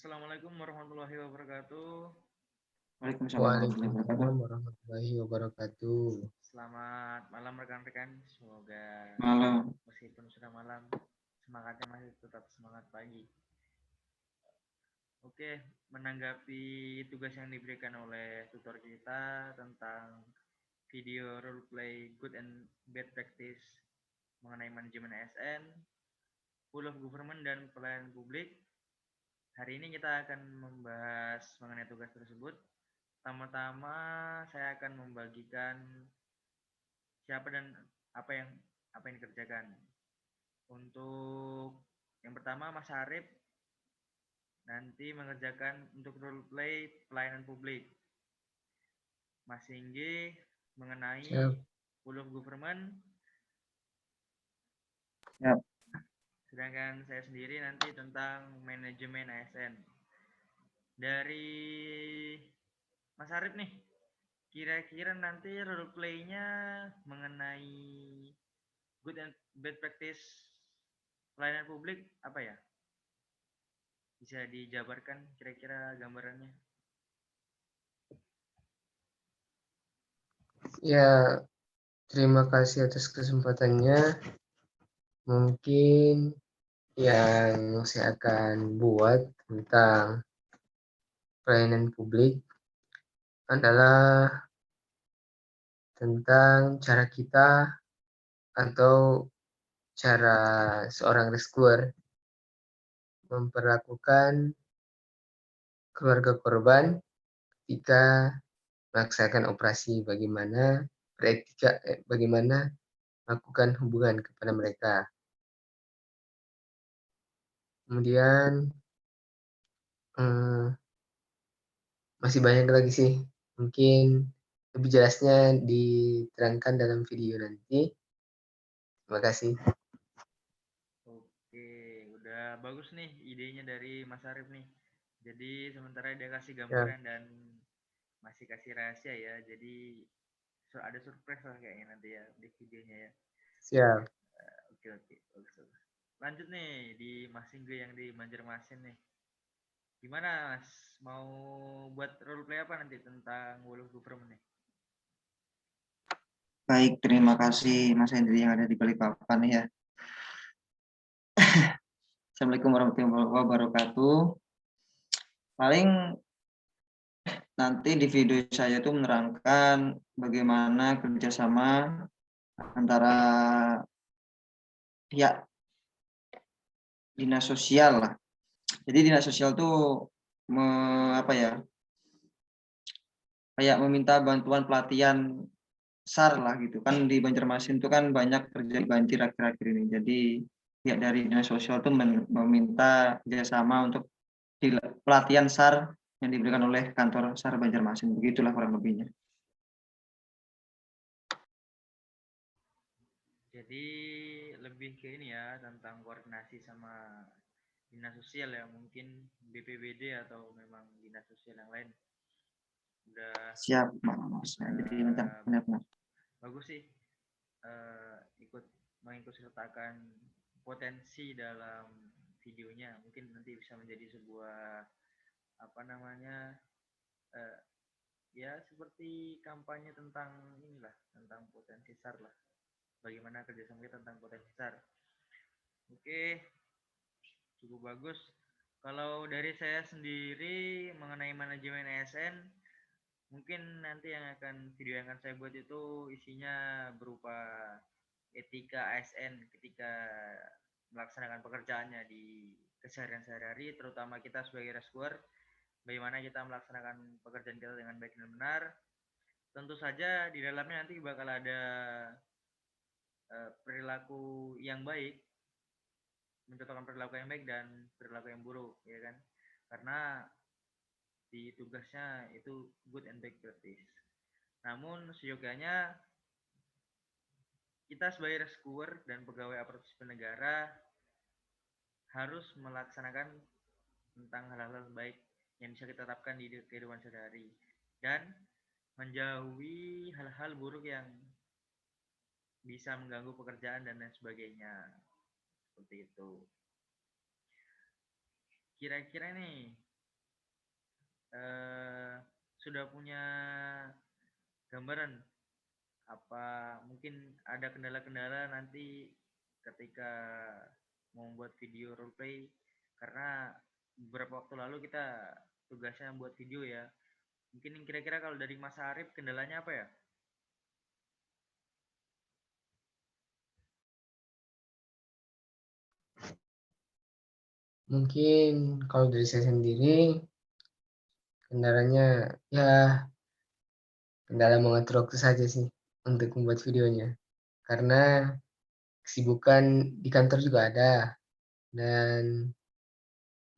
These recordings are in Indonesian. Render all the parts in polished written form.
Assalamualaikum warahmatullahi wabarakatuh. Waalaikumsalam warahmatullahi wabarakatuh. Waalaikumsalam warahmatullahi wabarakatuh. Selamat malam rekan-rekan. Semoga Malam. meskipun sudah malam, semangatnya masih tetap semangat pagi. Oke, menanggapi tugas yang diberikan oleh tutor kita tentang video role play good and bad practice mengenai manajemen ASN, full of government dan pelayanan publik. Hari ini kita akan membahas mengenai tugas tersebut. Pertama-tama saya akan membagikan siapa dan apa yang dikerjakan. Untuk yang pertama Mas Arif nanti mengerjakan untuk role play pelayanan publik. Mas Singgi mengenai Siap. full of government. Siap. Sedangkan saya sendiri nanti tentang manajemen ASN. Dari Mas Arif nih, kira-kira nanti role play-nya mengenai good and bad practice pelayanan publik apa ya? Bisa dijabarkan kira-kira gambarannya? Ya, terima kasih atas kesempatannya. Mungkin yang saya akan buat tentang pelayanan publik adalah tentang cara kita atau cara seorang rescuer memperlakukan keluarga korban ketika melaksanakan operasi, bagaimana bagaimana melakukan hubungan kepada mereka. Kemudian masih banyak lagi sih. Mungkin lebih jelasnya diterangkan dalam video nanti. Terima kasih. Oke, udah bagus nih idenya dari Mas Arif nih. Jadi sementara dia kasih gambaran dan masih kasih rahasia ya. Jadi ada surprise lah kayaknya nanti ya di videonya ya. Siap. Oke, bagus. Lanjut nih di Mas Singgi yang di Banjarmasin nih. Gimana Mas? Mau buat role play apa nanti tentang Wolof Government nih? Baik, terima kasih Mas Hendri yang ada di Balikpapan ya. Assalamualaikum warahmatullahi wabarakatuh. Paling nanti di video saya itu menerangkan bagaimana kerjasama antara pihak dinas sosial lah. Jadi dinas sosial tuh kayak meminta bantuan pelatihan SAR lah gitu kan. Di Banjarmasin itu kan banyak terjadi banjir akhir-akhir ini. Jadi pihak dari dinas sosial itu meminta kerjasama untuk pelatihan SAR yang diberikan oleh kantor SAR Banjarmasin. Begitulah kurang lebihnya. Jadi lebih ke ini ya tentang koordinasi sama dinas sosial ya, mungkin BPBD atau memang dinas sosial yang lain. Udah Siap, Mas. Jadi benar-benar. Bagus sih ikut mengikutsertakan potensi dalam videonya. Mungkin nanti bisa menjadi sebuah ya seperti kampanye tentang inilah, tentang potensi SAR lah. Bagaimana kerjasama kita tentang potensi SAR. Oke, cukup bagus. Kalau dari saya sendiri mengenai manajemen ASN, mungkin nanti video yang akan saya buat itu isinya berupa etika ASN ketika melaksanakan pekerjaannya di keseharian sehari-hari, terutama kita sebagai rescuer, bagaimana kita melaksanakan pekerjaan kita dengan baik dan benar. Tentu saja di dalamnya nanti bakal ada perilaku yang baik, mencontohkan perilaku yang baik dan perilaku yang buruk, ya kan? Karena di tugasnya itu good and bad practice. Namun seyogianya kita sebagai rescuer dan pegawai aparatur sipil negara harus melaksanakan tentang hal-hal baik yang bisa kita terapkan di kehidupan sehari-hari dan menjauhi hal-hal buruk yang bisa mengganggu pekerjaan dan lain sebagainya. Seperti itu. Kira-kira nih eh, sudah punya gambaran apa mungkin ada kendala-kendala nanti ketika mau membuat video roleplay, karena beberapa waktu lalu kita tugasnya buat video ya. Mungkin kira-kira kalau dari Mas Arif kendalanya apa ya? Mungkin kalau dari saya sendiri, kendalanya ya kendala mengatur waktu saja sih untuk membuat videonya. Karena kesibukan di kantor juga ada, dan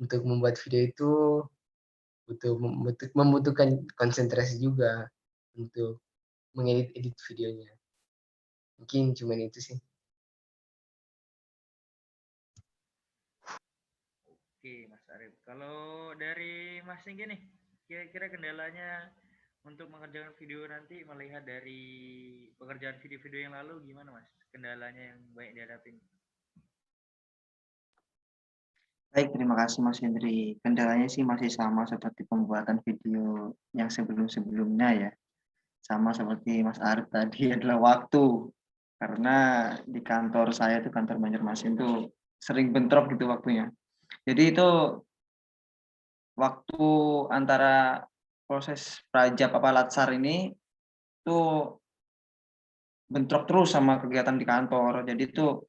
untuk membuat video itu membutuhkan konsentrasi juga untuk mengedit videonya. Mungkin cuma itu sih. Oke, Mas Arif. Kalau dari Mas Singgi nih, kira-kira kendalanya untuk mengerjakan video nanti melihat dari pekerjaan video-video yang lalu gimana Mas? Kendalanya yang banyak dihadapin. Baik, terima kasih Mas Hendri. Kendalanya sih masih sama seperti pembuatan video yang sebelum-sebelumnya ya. Sama seperti Mas Arif tadi adalah waktu. Karena di kantor saya itu kantor Banjarmasin tuh sering bentrok gitu waktunya. Jadi itu waktu antara proses prajab apa latsar ini tuh bentrok terus sama kegiatan di kantor. Jadi itu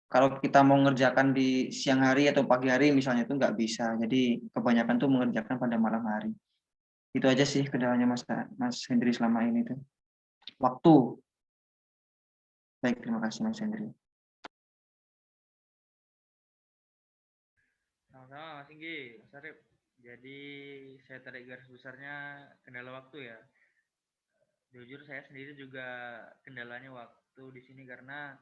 kalau kita mau mengerjakan di siang hari atau pagi hari misalnya itu nggak bisa. Jadi kebanyakan tuh mengerjakan pada malam hari. Itu aja sih kendalanya Mas Hendri selama ini tuh. Waktu. Baik, terima kasih Mas Hendri. Sama-sama Mas Singgi, Mas Arif. Jadi saya tarik garis besarnya kendala waktu ya. Jujur saya sendiri juga kendalanya waktu di sini karena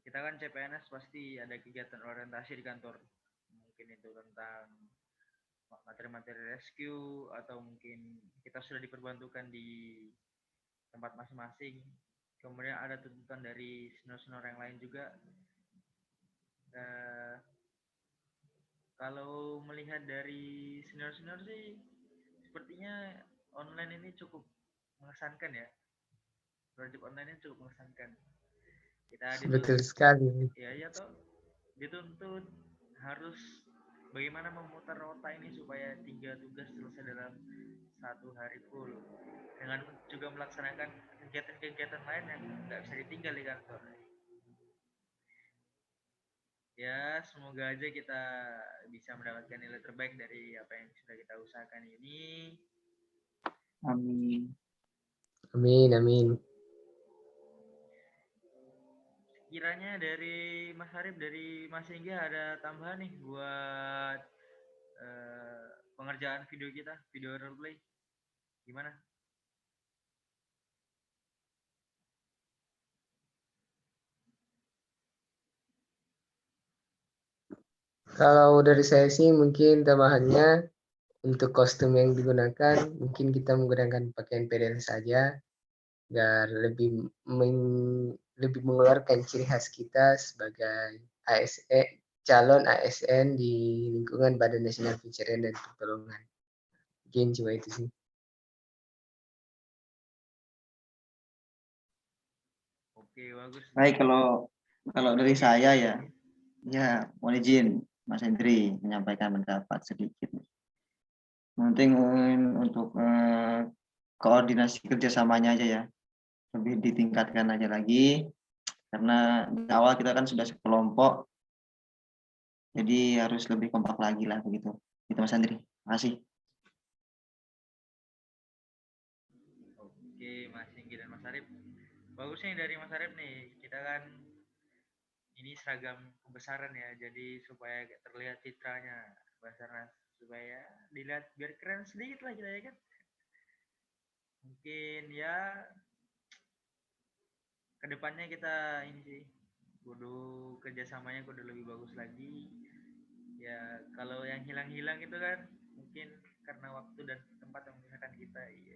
kita kan CPNS pasti ada kegiatan orientasi di kantor. Mungkin itu tentang materi-materi rescue atau mungkin kita sudah diperbantukan di tempat masing-masing. Kemudian ada tuntutan dari senior-senior yang lain juga. Eh, Kalau melihat dari senior-senior sih, sepertinya online ini cukup mengesankan ya. Project online ini cukup mengesankan. Kita Betul dituntut, sekali. ya toh, dituntut harus bagaimana memutar otak ini supaya 3 tugas selesai dalam 1 hari full. Dengan juga melaksanakan kegiatan-kegiatan lain yang nggak bisa ditinggal di kantor. Ya, semoga aja kita bisa mendapatkan nilai terbaik dari apa yang sudah kita usahakan ini. Amin. Amin, amin. Kiranya dari Mas Arif, dari Mas Hingga ada tambahan nih buat pengerjaan video kita, video roleplay. Gimana? Kalau dari saya sih mungkin tambahannya untuk kostum yang digunakan mungkin kita menggunakan pakaian PDL saja agar lebih mengeluarkan ciri khas kita sebagai calon ASN di lingkungan Badan Nasional Pencarian dan Pertolongan. Mungkin cuma itu sih. Oke, bagus. Baik, kalau dari saya ya mohon izin Mas Hendri menyampaikan pendapat sedikit. Penting untuk koordinasi kerjasamanya aja ya, lebih ditingkatkan aja lagi karena di awal kita kan sudah sekelompok, jadi harus lebih kompak lagi lah begitu. Itu Mas Hendri. Terima kasih. Oke, Mas Hingga dan Mas Arif. Bagusnya dari Mas Arif nih, kita kan ini seragam kebesaran ya, jadi supaya terlihat citranya Basarnas, supaya dilihat biar keren sedikit lah kita ya kan. Mungkin ya kedepannya kita ini sih kudu kerjasamanya kudu lebih bagus lagi ya. Kalau yang hilang-hilang itu kan mungkin karena waktu dan tempat yang memisahkan kita. Iya.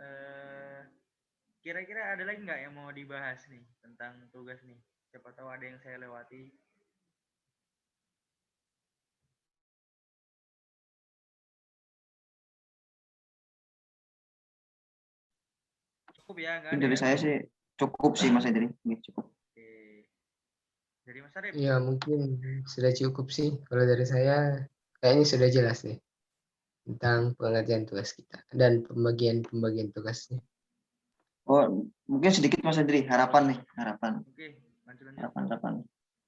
eh Kira-kira ada lagi nggak yang mau dibahas nih tentang tugas nih, siapa tahu ada yang saya lewati. Cukup ya, nggak Mungkin ada dari ya? saya sih cukup sih Mas Hendri. Ini cukup. Oke. Dari Mas Arif. Ya mungkin sudah cukup sih. Kalau dari saya kayaknya sudah jelas deh tentang pengerjaan tugas kita dan pembagian tugasnya. Oh, mungkin sedikit Mas Hendri, harapan nih, harapan. Oke, lanjut. Harapan.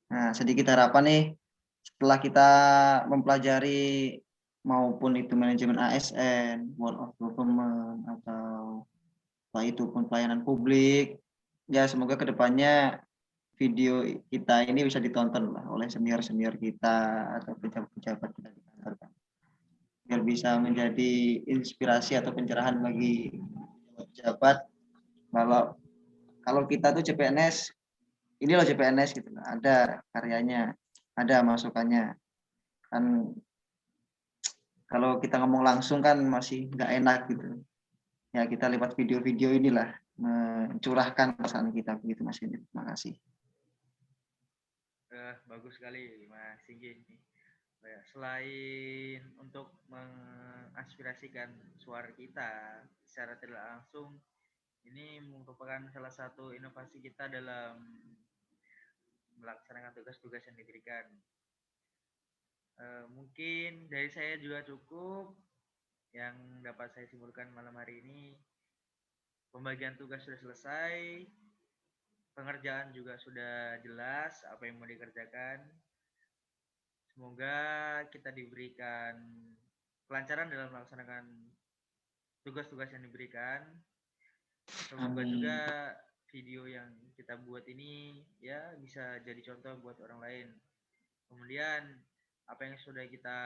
Nah, sedikit harapan nih setelah kita mempelajari maupun itu manajemen ASN, World of Government atau apa itu pun pelayanan publik, ya semoga kedepannya video kita ini bisa ditonton lah oleh senior-senior kita atau pejabat-pejabat kita di kantor kan. Biar bisa menjadi inspirasi atau pencerahan bagi pejabat kalau kita tuh CPNS, ini loh CPNS gitu, ada karyanya, ada masukannya. Kan kalau kita ngomong langsung kan masih nggak enak gitu. Ya kita lewat video-video inilah mencurahkan perasaan kita begitu Mas Hendri. Terima kasih. Bagus sekali Mas Singgi. Selain untuk mengaspirasikan suara kita secara tidak langsung, ini merupakan salah satu inovasi kita dalam melaksanakan tugas-tugas yang diberikan. Mungkin dari saya juga cukup yang dapat saya simpulkan malam hari ini. Pembagian tugas sudah selesai, pengerjaan juga sudah jelas apa yang mau dikerjakan. Semoga kita diberikan kelancaran dalam melaksanakan tugas-tugas yang diberikan. Semoga juga video yang kita buat ini ya bisa jadi contoh buat orang lain. Kemudian apa yang sudah kita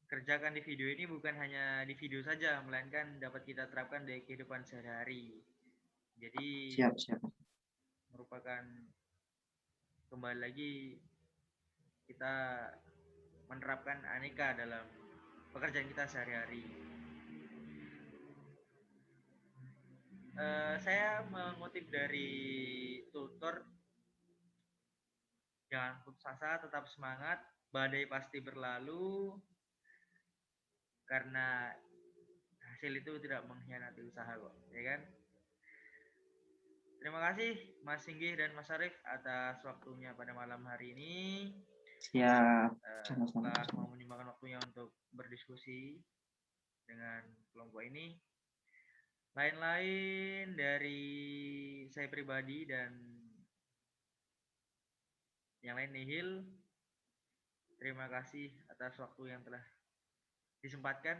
kerjakan di video ini bukan hanya di video saja, melainkan dapat kita terapkan di kehidupan sehari-hari. Jadi Siap. merupakan kembali lagi kita menerapkan aneka dalam pekerjaan kita sehari-hari. Saya mengutip dari tutor, jangan putus asa, tetap semangat, badai pasti berlalu, karena hasil itu tidak mengkhianati usaha kok, ya kan? Terima kasih Mas Singgih dan Mas Arif atas waktunya pada malam hari ini. Siap. Setelah mau menyumbangkan waktunya untuk berdiskusi dengan kelompok ini. Lain-lain dari saya pribadi dan yang lain nihil. Terima kasih atas waktu yang telah disempatkan.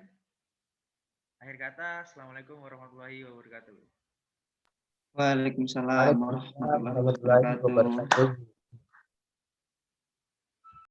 Akhir kata, Assalamualaikum warahmatullahi wabarakatuh. Waalaikumsalam warahmatullahi wabarakatuh. wabarakatuh.